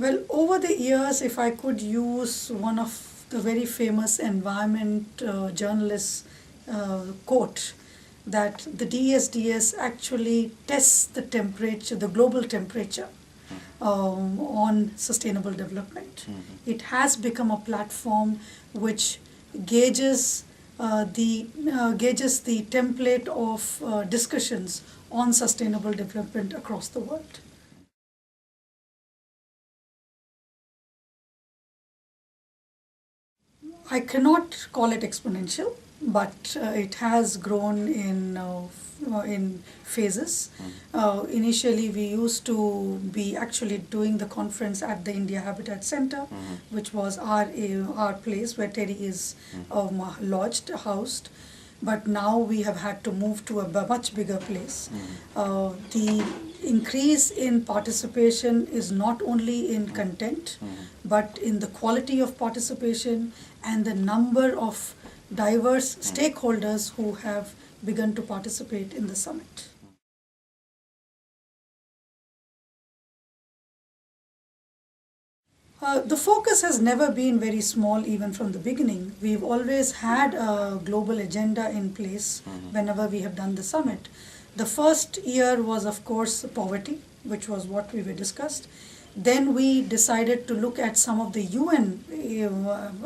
Well, over the years, if I could use one of the very famous environment journalists' quote, that the DSDS actually tests the temperature, the global temperature on sustainable development. It has become a platform which gauges gauges the template of discussions on sustainable development across the world. I cannot call it exponential, but it has grown in phases. Initially, we used to be actually doing the conference at the India Habitat Center, which was our place where Terry is lodged, housed. But now we have had to move to a much bigger place. The increase in participation is not only in content, but in the quality of participation and the number of diverse stakeholders who have begun to participate in the summit. The focus has never been very small, even from the beginning. We've always had a global agenda in place whenever we have done the summit. The first year was, of course, poverty, which was what we were discussed. Then we decided to look at some of the UN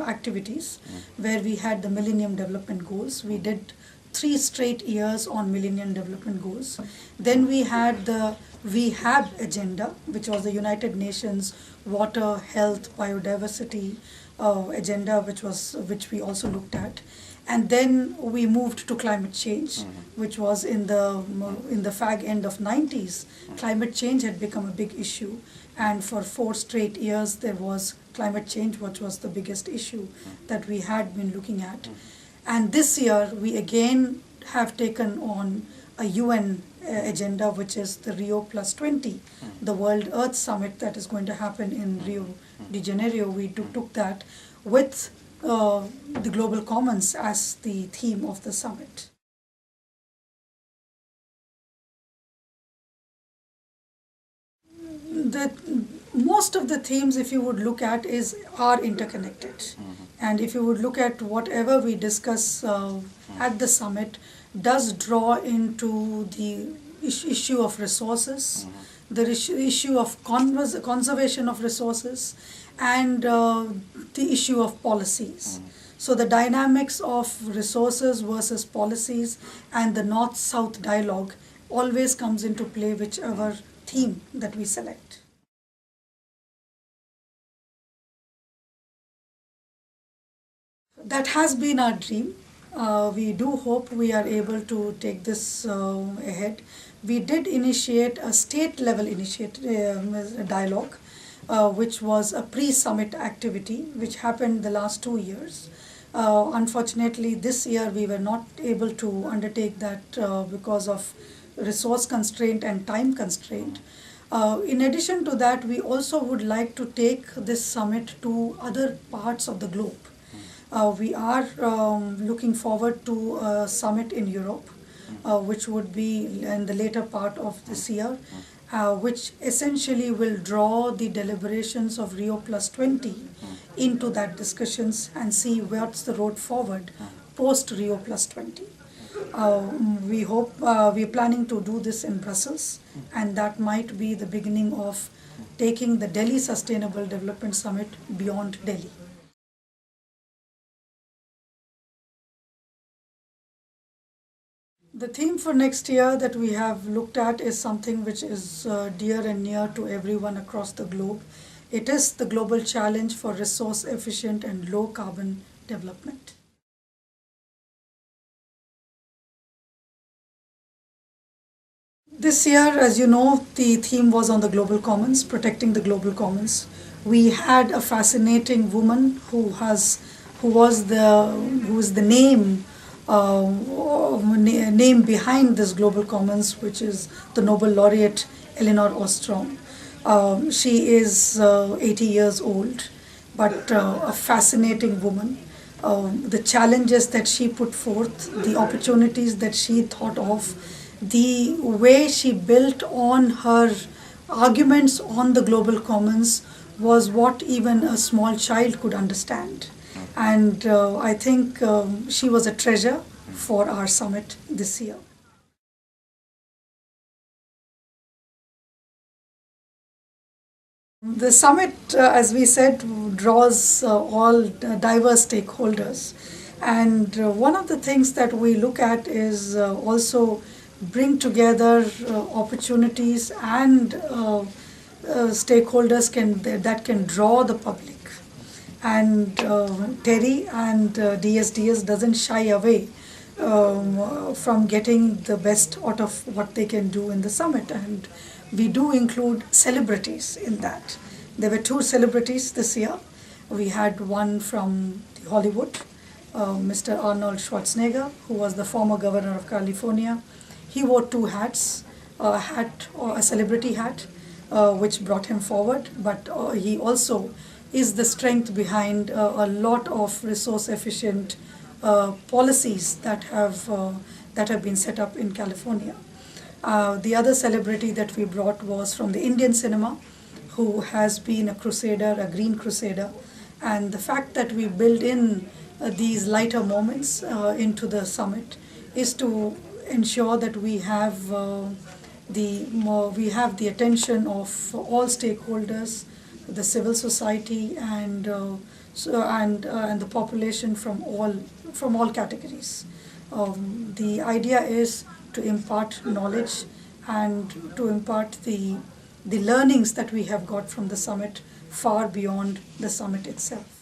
activities where we had the Millennium Development Goals. We did 3 straight years on Millennium Development Goals. Then we had the WEHAB agenda, which was the United Nations Water, Health, Biodiversity agenda, which we also looked at. And then we moved to climate change, which was in the fag end of 90s. Climate change had become a big issue, and for 4 straight years there was climate change, which was the biggest issue that we had been looking at. And this year we again have taken on a UN agenda, which is the Rio Plus 20, the World Earth Summit that is going to happen in Rio de Janeiro. We took that with the Global Commons as the theme of the summit. The most of the themes, if you would look at, are interconnected, and if you would look at whatever we discuss at the summit, does draw into the issue of resources, the issue of conservation of resources, and the issue of policies. So the dynamics of resources versus policies and the North-South dialogue always comes into play, whichever theme that we select. That has been our dream. We do hope we are able to take this ahead. We did initiate a state level dialogue, which was a pre-summit activity, which happened the last 2 years. Unfortunately, this year we were not able to undertake that because of resource constraint and time constraint. In addition to that, we also would like to take this summit to other parts of the globe. We are looking forward to a summit in Europe, which would be in the later part of this year, which essentially will draw the deliberations of Rio Plus 20 into that discussions and see what's the road forward post Rio Plus 20. We hope we're planning to do this in Brussels, and that might be the beginning of taking the Delhi Sustainable Development Summit beyond Delhi. The theme for next year that we have looked at is something which is dear and near to everyone across the globe. It is the global challenge for resource efficient and low carbon development. This year, as you know, the theme was on the global commons, protecting the global commons. We had a fascinating woman who was the name behind this global commons, which is the Nobel laureate Elinor Ostrom. She is 80 years old, but a fascinating woman. The challenges that she put forth, the opportunities that she thought of, the way she built on her arguments on the global commons was what even a small child could understand. And I think she was a treasure for our summit this year. The summit, as we said, draws all diverse stakeholders. And one of the things that we look at is also bring together opportunities and stakeholders that can draw the public. And Terry and DSDS doesn't shy away from getting the best out of what they can do in the summit. And we do include celebrities in that. There were two celebrities this year. We had one from Hollywood, Mr. Arnold Schwarzenegger, who was the former governor of California. He wore two hats, a hat or a celebrity hat, which brought him forward, but he also is the strength behind a lot of resource efficient policies that have been set up in California. The other celebrity that we brought was from the Indian cinema, who has been a crusader, a green crusader. And the fact that we build in these lighter moments into the summit is to ensure that we have the attention of all stakeholders, the civil society, and the population from all categories. The idea is to impart knowledge and to impart the learnings that we have got from the summit far beyond the summit itself.